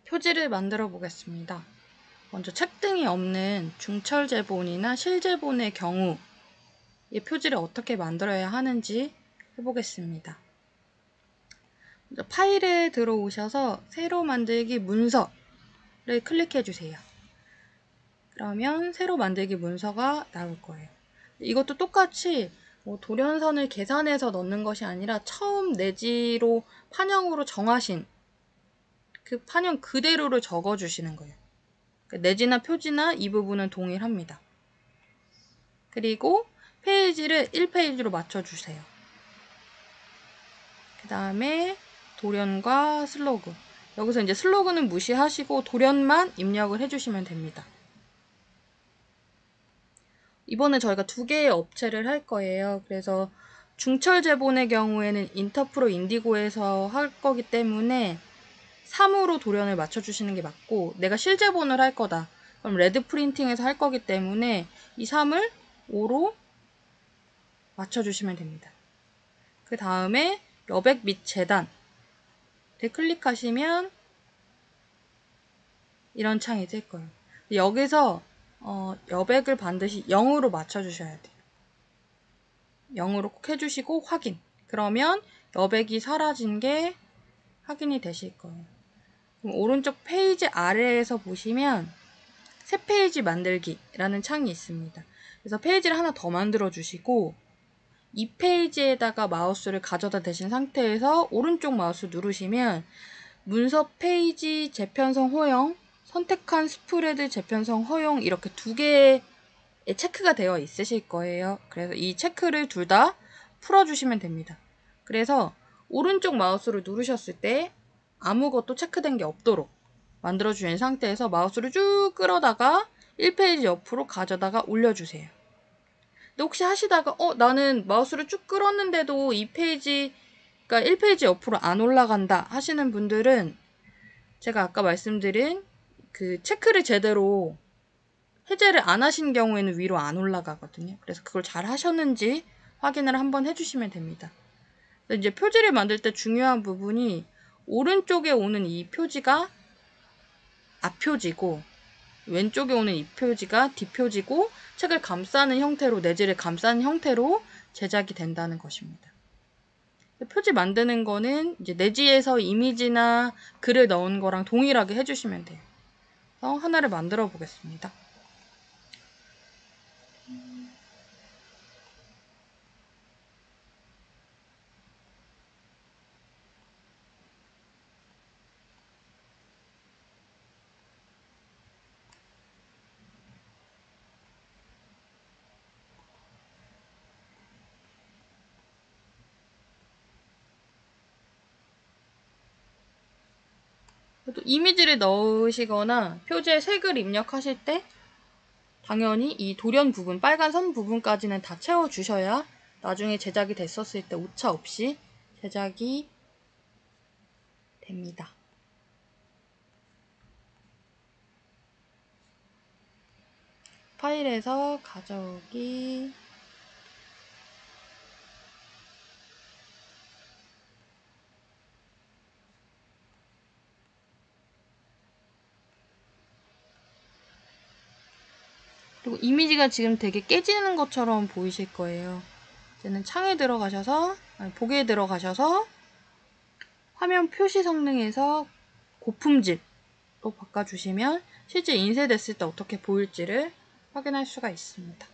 표지를 만들어 보겠습니다. 먼저 책등이 없는 중철제본이나 실제본의 경우 이 표지를 어떻게 만들어야 하는지 해보겠습니다. 먼저 파일에 들어오셔서 새로 만들기 문서를 클릭해 주세요. 그러면 새로 만들기 문서가 나올 거예요. 이것도 똑같이 돌연선을 계산해서 넣는 것이 아니라 처음 내지로 판형으로 정하신 그 판형 그대로를 적어주시는 거예요. 내지나 표지나 이 부분은 동일합니다. 그리고 페이지를 1페이지로 맞춰주세요. 그 다음에 돌연과 슬로그. 여기서 이제 슬로그는 무시하시고 돌연만 입력을 해주시면 됩니다. 이번에 저희가 2개의 업체를 할 거예요. 그래서 중철제본의 경우에는 인터프로 인디고에서 할 거기 때문에 3으로 돌연을 맞춰주시는 게 맞고, 내가 실제본을 할 거다. 그럼 레드 프린팅에서 할 거기 때문에 이 3을 5로 맞춰주시면 됩니다. 그 다음에 여백 및 재단을 클릭하시면 이런 창이 뜰 거예요. 여기서 여백을 반드시 0으로 맞춰주셔야 돼요. 0으로 꼭 해주시고 확인. 그러면 여백이 사라진 게 확인이 되실 거예요. 그럼 오른쪽 페이지 아래에서 보시면 새 페이지 만들기라는 창이 있습니다. 그래서 페이지를 하나 더 만들어 주시고 이 페이지에다가 마우스를 가져다 대신 상태에서 오른쪽 마우스 누르시면 문서 페이지 재편성 허용, 선택한 스프레드 재편성 허용 이렇게 2개의 체크가 되어 있으실 거예요. 그래서 이 체크를 둘 다 풀어주시면 됩니다. 그래서 오른쪽 마우스를 누르셨을 때 아무것도 체크된 게 없도록 만들어주신 상태에서 마우스를 쭉 끌어다가 1페이지 옆으로 가져다가 올려주세요. 근데 혹시 하시다가 나는 마우스를 쭉 끌었는데도 2페이지, 그러니까 1페이지 옆으로 안 올라간다 하시는 분들은 제가 아까 말씀드린 그 체크를 제대로 해제를 안 하신 경우에는 위로 안 올라가거든요. 그래서 그걸 잘 하셨는지 확인을 한번 해주시면 됩니다. 이제 표지를 만들 때 중요한 부분이 오른쪽에 오는 이 표지가 앞표지고 왼쪽에 오는 이 표지가 뒷표지고 책을 감싸는 형태로 내지를 감싸는 형태로 제작이 된다는 것입니다. 표지 만드는 거는 이제 내지에서 이미지나 글을 넣은 거랑 동일하게 해주시면 돼요. 그래서 하나를 만들어 보겠습니다. 또 이미지를 넣으시거나 표지에 색을 입력하실 때 당연히 이 돌연 부분, 빨간 선 부분까지는 다 채워주셔야 나중에 제작이 됐었을 때 오차 없이 제작이 됩니다. 파일에서 가져오기, 그리고 이미지가 지금 되게 깨지는 것처럼 보이실 거예요. 이제는 창에 들어가셔서, 보기에 들어가셔서 화면 표시 성능에서 고품질로 바꿔주시면 실제 인쇄됐을 때 어떻게 보일지를 확인할 수가 있습니다.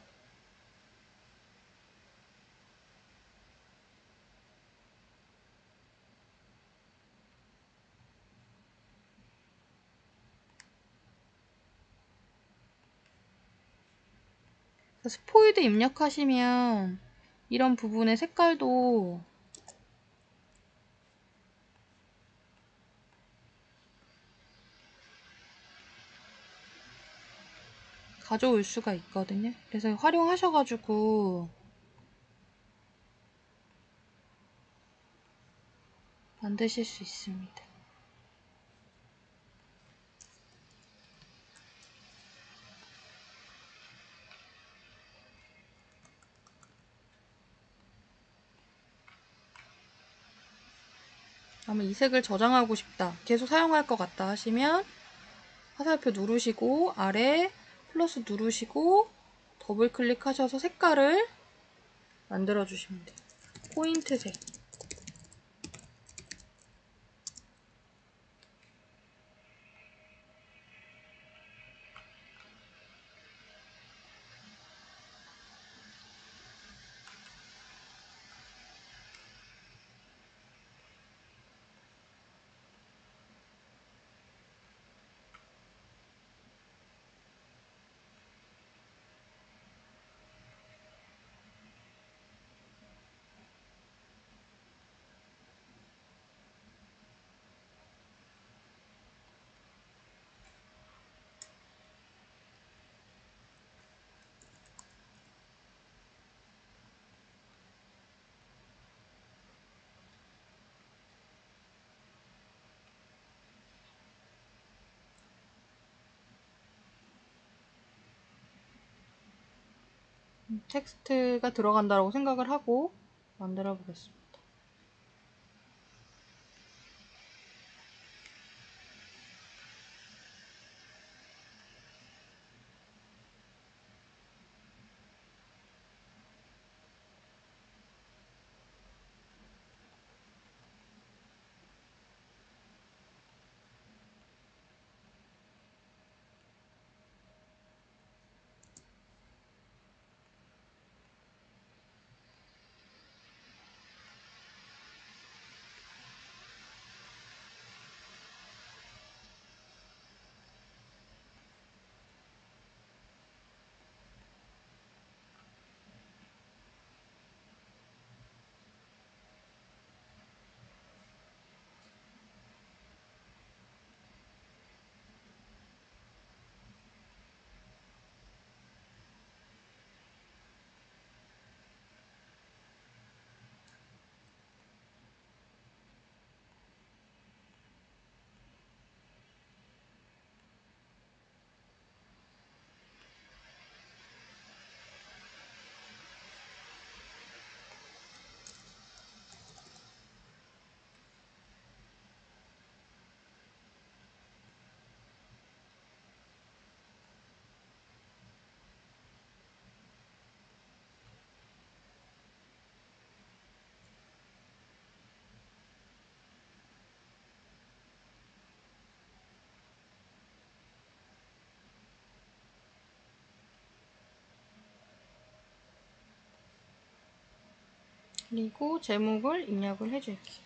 스포이드 입력하시면 이런 부분의 색깔도 가져올 수가 있거든요. 그래서 활용하셔가지고 만드실 수 있습니다. 다음에 이 색을 저장하고 싶다, 계속 사용할 것 같다 하시면 화살표 누르시고 아래 플러스 누르시고 더블 클릭하셔서 색깔을 만들어 주시면 돼요. 포인트색. 텍스트가 들어간다고 생각을 하고 만들어 보겠습니다. 그리고 제목을 입력을 해줄게요.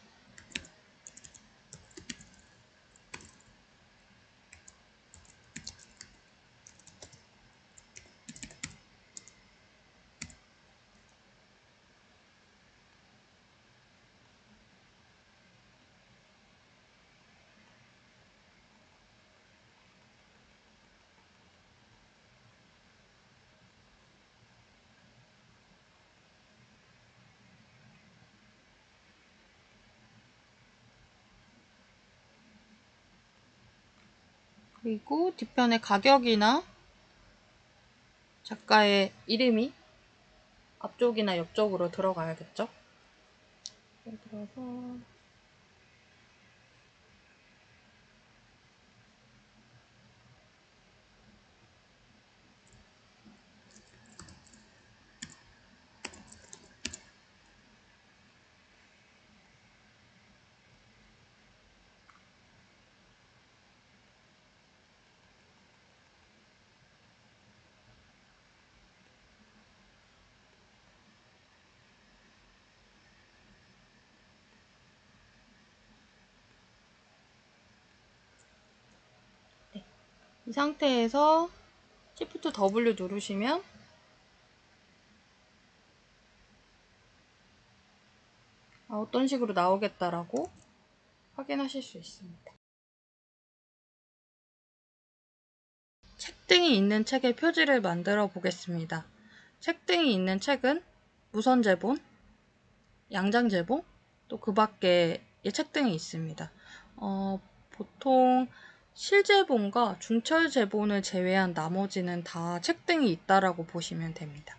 그리고 뒷편에 가격이나 작가의 이름이 앞쪽이나 옆쪽으로 들어가야겠죠? 예를 들어서 이 상태에서 Shift W 누르시면 어떤 식으로 나오겠다라고 확인하실 수 있습니다. 책등이 있는 책의 표지를 만들어 보겠습니다. 책등이 있는 책은 무선 제본, 양장 제본, 또 그 밖에 책등이 있습니다. 보통 실제본과 중철 제본을 제외한 나머지는 다 책등이 있다라고 보시면 됩니다.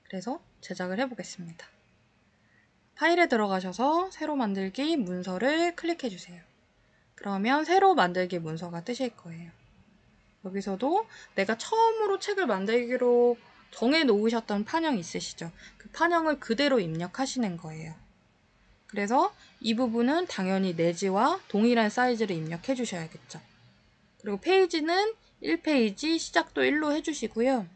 그래서 제작을 해보겠습니다. 파일에 들어가셔서 새로 만들기 문서를 클릭해 주세요. 그러면 새로 만들기 문서가 뜨실 거예요. 여기서도 내가 처음으로 책을 만들기로 정해 놓으셨던 판형 있으시죠? 그 판형을 그대로 입력하시는 거예요. 그래서 이 부분은 당연히 내지와 동일한 사이즈를 입력해 주셔야겠죠. 그리고 페이지는 1페이지 시작도 1로 해주시고요.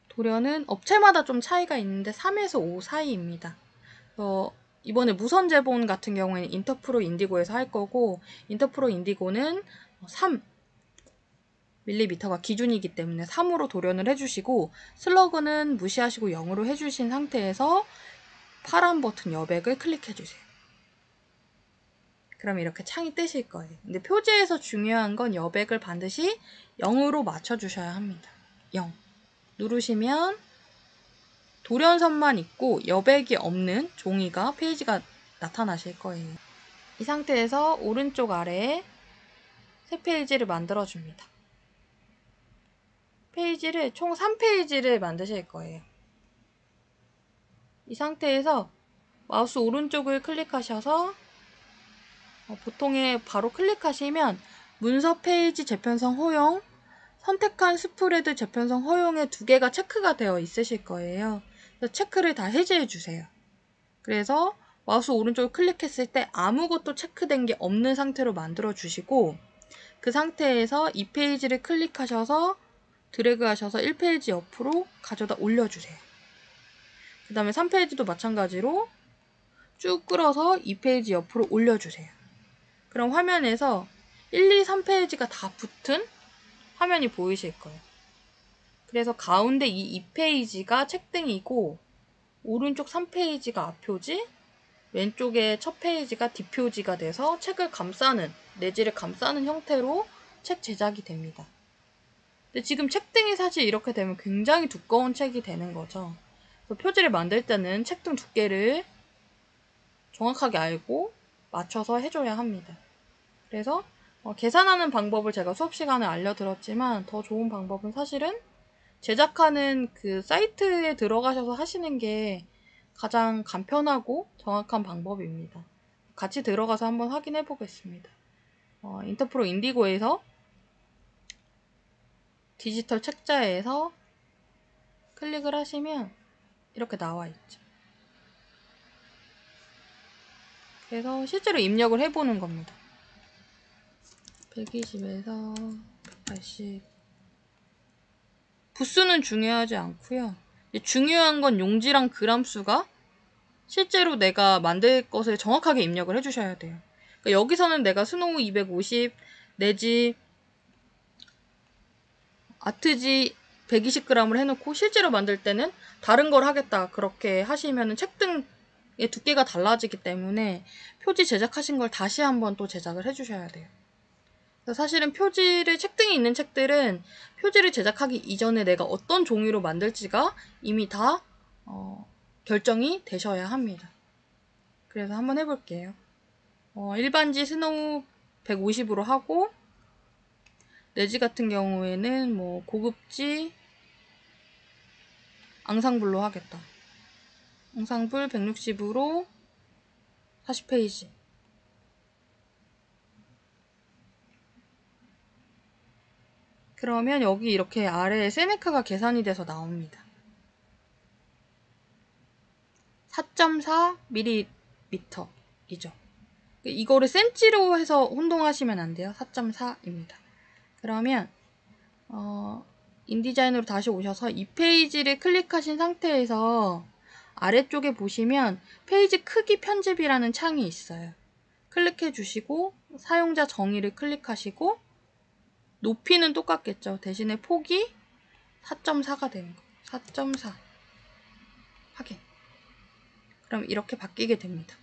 도료는 업체마다 좀 차이가 있는데 3에서 5 사이입니다. 이번에 무선 제본 같은 경우에는 인터프로 인디고에서 할 거고, 인터프로 인디고는 3mm가 기준이기 때문에 3으로 도련을 해주시고, 슬러그는 무시하시고 0으로 해주신 상태에서 파란 버튼 여백을 클릭해주세요. 그럼 이렇게 창이 뜨실 거예요. 근데 표지에서 중요한 건 여백을 반드시 0으로 맞춰주셔야 합니다. 0. 누르시면 돌연선만 있고 여백이 없는 종이가 페이지가 나타나실 거예요. 이 상태에서 오른쪽 아래에 새 페이지를 만들어 줍니다. 페이지를 총 3페이지를 만드실 거예요. 이 상태에서 마우스 오른쪽을 클릭하셔서 보통에 바로 클릭하시면 문서 페이지 재편성 허용, 선택한 스프레드 재편성 허용에 2개가 체크가 되어 있으실 거예요. 그래서 체크를 다 해제해 주세요. 그래서 마우스 오른쪽을 클릭했을 때 아무것도 체크된 게 없는 상태로 만들어 주시고, 그 상태에서 이 페이지를 클릭하셔서 드래그 하셔서 1페이지 옆으로 가져다 올려주세요. 그 다음에 3페이지도 마찬가지로 쭉 끌어서 2페이지 옆으로 올려주세요. 그럼 화면에서 1, 2, 3페이지가 다 붙은 화면이 보이실 거예요. 그래서 가운데 이 2페이지가 책등이고, 오른쪽 3페이지가 앞표지, 왼쪽에 첫 페이지가 뒷표지가 돼서 책을 감싸는, 내지를 감싸는 형태로 책 제작이 됩니다. 근데 지금 책등이 사실 이렇게 되면 굉장히 두꺼운 책이 되는 거죠. 그래서 표지를 만들 때는 책등 두께를 정확하게 알고 맞춰서 해줘야 합니다. 그래서 계산하는 방법을 제가 수업 시간에 알려드렸지만, 더 좋은 방법은 사실은 제작하는 그 사이트에 들어가셔서 하시는 게 가장 간편하고 정확한 방법입니다. 같이 들어가서 한번 확인해 보겠습니다. 인터프로 인디고에서 디지털 책자에서 클릭을 하시면 이렇게 나와 있죠. 그래서 실제로 입력을 해보는 겁니다. 120에서 180. 부수는 중요하지 않고요. 중요한 건 용지랑 그람 수가 실제로 내가 만들 것을 정확하게 입력을 해주셔야 돼요. 그러니까 여기서는 내가 스노우 250 내지 아트지 120g을 해놓고 실제로 만들 때는 다른 걸 하겠다, 그렇게 하시면 책등의 두께가 달라지기 때문에 표지 제작하신 걸 다시 한번 또 제작을 해주셔야 돼요. 그래서 사실은 표지를, 책등이 있는 책들은 표지를 제작하기 이전에 내가 어떤 종이로 만들지가 이미 다 결정이 되셔야 합니다. 그래서 한번 해볼게요. 일반지 스노우 150으로 하고, 내지 같은 경우에는 뭐 고급지 앙상블로 하겠다. 앙상블 160으로 40페이지. 그러면 여기 이렇게 아래에 세네카가 계산이 돼서 나옵니다. 4.4mm이죠. 이거를 센치로 해서 혼동하시면 안 돼요. 4.4입니다. 그러면 인디자인으로 다시 오셔서 이 페이지를 클릭하신 상태에서 아래쪽에 보시면 페이지 크기 편집이라는 창이 있어요. 클릭해 주시고 사용자 정의를 클릭하시고, 높이는 똑같겠죠. 대신에 폭이 4.4가 되는 거예요. 4.4 확인. 그럼 이렇게 바뀌게 됩니다.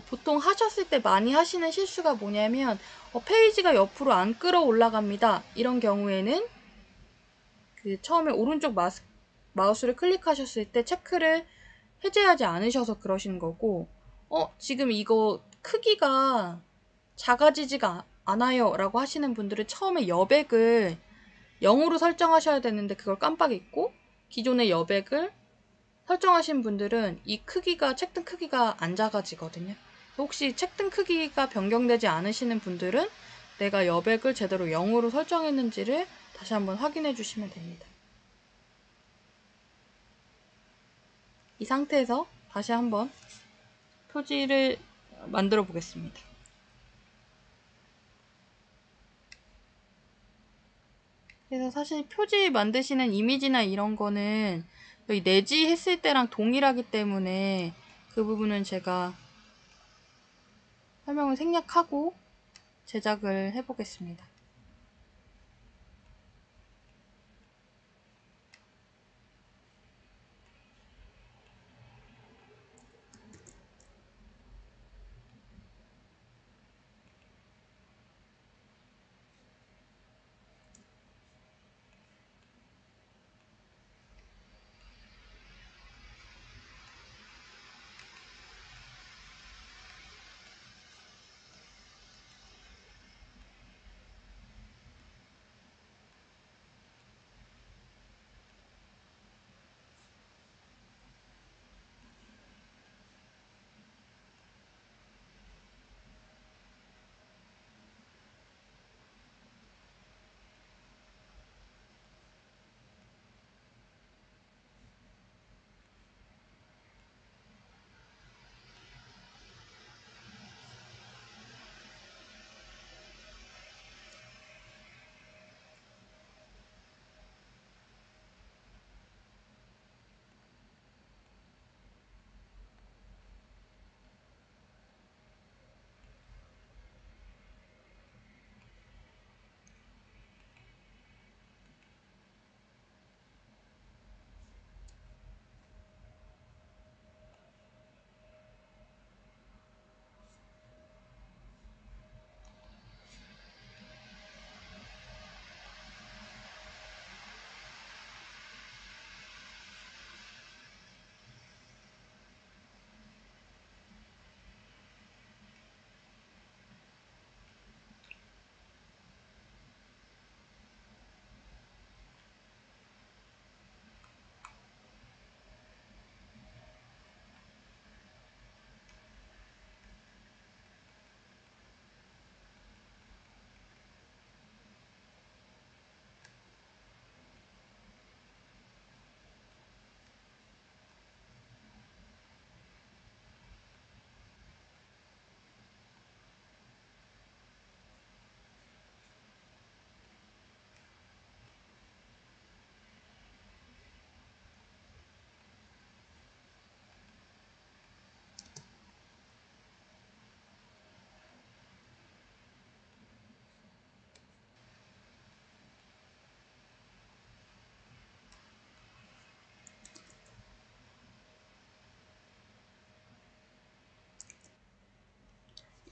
보통 하셨을 때 많이 하시는 실수가 뭐냐면, 페이지가 옆으로 안 끌어 올라갑니다. 이런 경우에는 처음에 오른쪽 마우스를 클릭하셨을 때 체크를 해제하지 않으셔서 그러신 거고, 지금 이거 크기가 작아지지가 않아요 라고 하시는 분들은 처음에 여백을 0으로 설정하셔야 되는데 그걸 깜빡 잊고 기존의 여백을 설정하신 분들은 이 크기가 책등 크기가 안 작아지거든요. 혹시 책등 크기가 변경되지 않으시는 분들은 내가 여백을 제대로 0으로 설정했는지를 다시 한번 확인해 주시면 됩니다. 이 상태에서 다시 한번 표지를 만들어 보겠습니다. 그래서 사실 표지 만드시는 이미지나 이런 거는 여기 내지 했을 때랑 동일하기 때문에 그 부분은 제가 설명을 생략하고 제작을 해보겠습니다.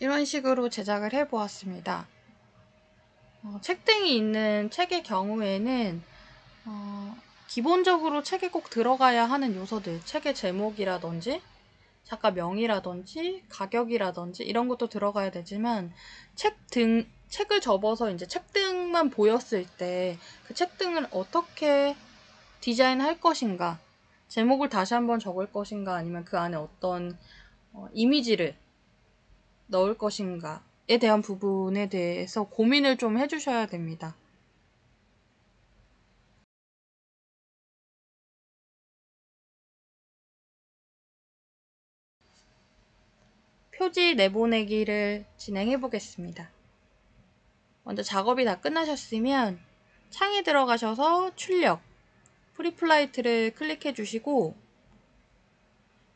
이런 식으로 제작을 해보았습니다. 책등이 있는 책의 경우에는 기본적으로 책에 꼭 들어가야 하는 요소들, 책의 제목이라든지 작가명이라든지 가격이라든지 이런 것도 들어가야 되지만 책을 접어서 이제 책등만 보였을 때 그 책등을 어떻게 디자인할 것인가, 제목을 다시 한번 적을 것인가, 아니면 그 안에 어떤 이미지를 넣을 것인가에 대한 부분에 대해서 고민을 좀 해주셔야 됩니다. 표지 내보내기를 진행해 보겠습니다. 먼저 작업이 다 끝나셨으면 창에 들어가셔서 출력, 프리플라이트를 클릭해 주시고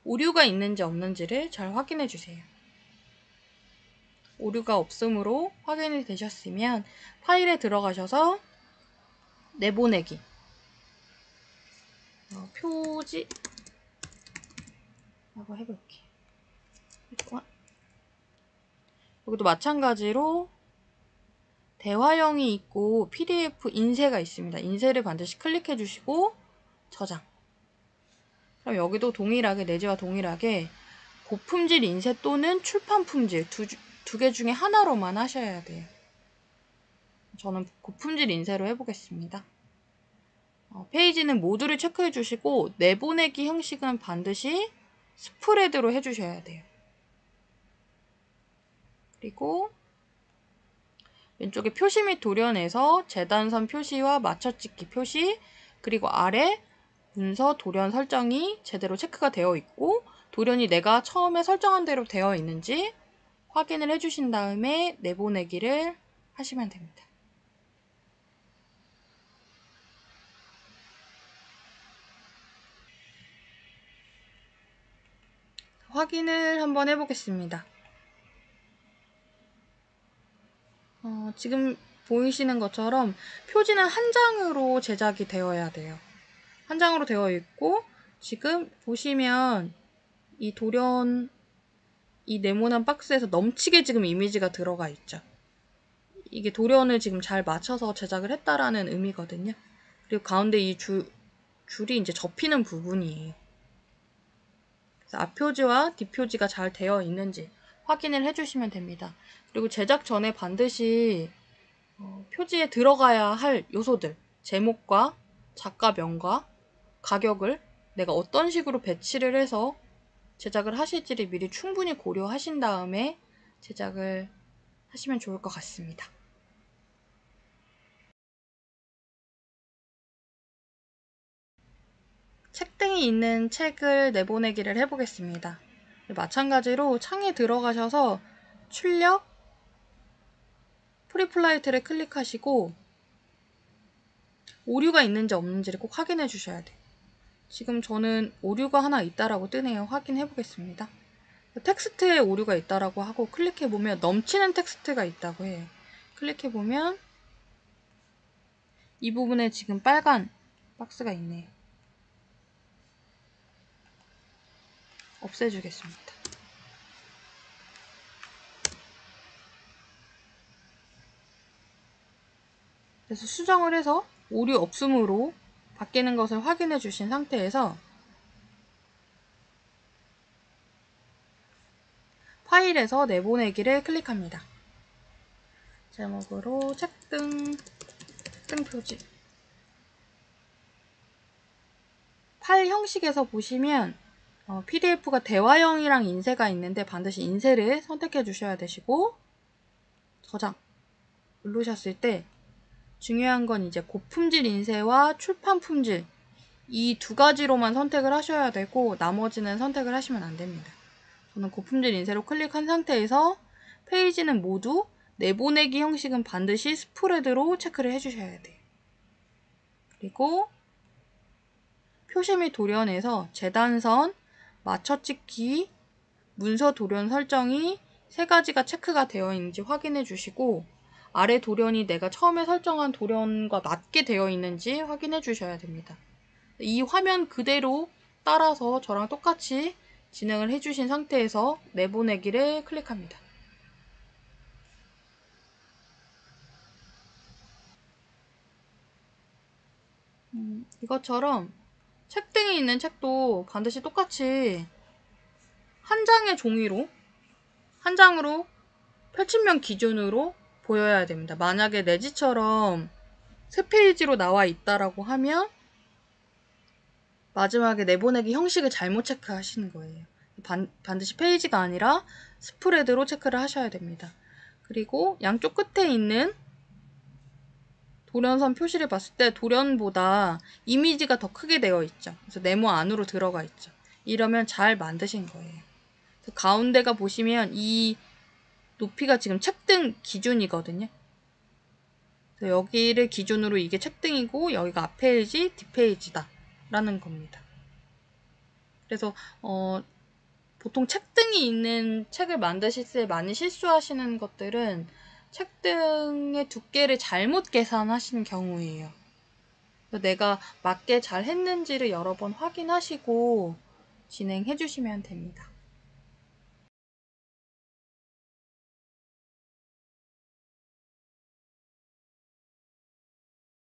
오류가 있는지 없는지를 잘 확인해 주세요. 오류가 없으므로 확인이 되셨으면 파일에 들어가셔서 내보내기, 표지 라고 해볼게요. 여기도 마찬가지로 대화형이 있고 PDF 인쇄가 있습니다. 인쇄를 반드시 클릭해 주시고 저장. 그럼 여기도 동일하게, 내지와 동일하게 고품질 인쇄 또는 출판 품질 두 개 중에 하나로만 하셔야 돼요. 저는 고품질 인쇄로 해보겠습니다. 페이지는 모두를 체크해 주시고 내보내기 형식은 반드시 스프레드로 해주셔야 돼요. 그리고 왼쪽에 표시 및 돌연에서 재단선 표시와 맞춰찍기 표시, 그리고 아래 문서 돌연 설정이 제대로 체크가 되어 있고 돌연이 내가 처음에 설정한 대로 되어 있는지 확인을 해주신 다음에 내보내기를 하시면 됩니다. 확인을 한번 해보겠습니다. 지금 보이시는 것처럼 표지는 한 장으로 제작이 되어야 돼요. 한 장으로 되어 있고 지금 보시면 이 돌연 이 네모난 박스에서 넘치게 지금 이미지가 들어가 있죠. 이게 돌연을 지금 잘 맞춰서 제작을 했다라는 의미거든요. 그리고 가운데 이 줄이 이제 접히는 부분이에요. 그래서 앞표지와 뒷표지가 잘 되어 있는지 확인을 해주시면 됩니다. 그리고 제작 전에 반드시 표지에 들어가야 할 요소들, 제목과 작가명과 가격을 내가 어떤 식으로 배치를 해서 제작을 하실지를 미리 충분히 고려하신 다음에 제작을 하시면 좋을 것 같습니다. 책등이 있는 책을 내보내기를 해보겠습니다. 마찬가지로 창에 들어가셔서 출력, 프리플라이트를 클릭하시고 오류가 있는지 없는지를 꼭 확인해 주셔야 돼요. 지금 저는 오류가 하나 있다라고 뜨네요. 확인해 보겠습니다. 텍스트에 오류가 있다라고 하고 클릭해 보면 넘치는 텍스트가 있다고 해요. 클릭해 보면 이 부분에 지금 빨간 박스가 있네요. 없애주겠습니다. 그래서 수정을 해서 오류 없음으로 바뀌는 것을 확인해 주신 상태에서 파일에서 내보내기를 클릭합니다. 제목으로 책등 표지. 파일 형식에서 보시면 PDF가 대화형이랑 인쇄가 있는데 반드시 인쇄를 선택해 주셔야 되시고 저장 누르셨을 때 중요한 건 이제 고품질 인쇄와 출판 품질 이 두 가지로만 선택을 하셔야 되고 나머지는 선택을 하시면 안 됩니다. 저는 고품질 인쇄로 클릭한 상태에서 페이지는 모두 내보내기 형식은 반드시 스프레드로 체크를 해주셔야 돼요. 그리고 표시 및 돌연에서 재단선, 맞춰찍기, 문서 돌연 설정이 세 가지가 체크가 되어 있는지 확인해 주시고 아래 돌연이 내가 처음에 설정한 돌연과 맞게 되어 있는지 확인해 주셔야 됩니다. 이 화면 그대로 따라서 저랑 똑같이 진행을 해주신 상태에서 내보내기를 클릭합니다. 이것처럼 책등이 있는 책도 반드시 똑같이 한 장의 종이로 한 장으로 펼침면 기준으로 보여야 됩니다. 만약에 내지처럼 세 페이지로 나와 있다라고 하면 마지막에 내보내기 형식을 잘못 체크하시는 거예요. 반드시 페이지가 아니라 스프레드로 체크를 하셔야 됩니다. 그리고 양쪽 끝에 있는 돌연선 표시를 봤을 때 돌연보다 이미지가 더 크게 되어 있죠. 그래서 네모 안으로 들어가 있죠. 이러면 잘 만드신 거예요. 가운데가 보시면 이 높이가 지금 책등 기준이거든요. 그래서 여기를 기준으로 이게 책등이고 여기가 앞페이지, 뒷페이지다 라는 겁니다. 그래서 보통 책등이 있는 책을 만드실 때 많이 실수하시는 것들은 책등의 두께를 잘못 계산하시는 경우예요. 그래서 내가 맞게 잘 했는지를 여러 번 확인하시고 진행해 주시면 됩니다.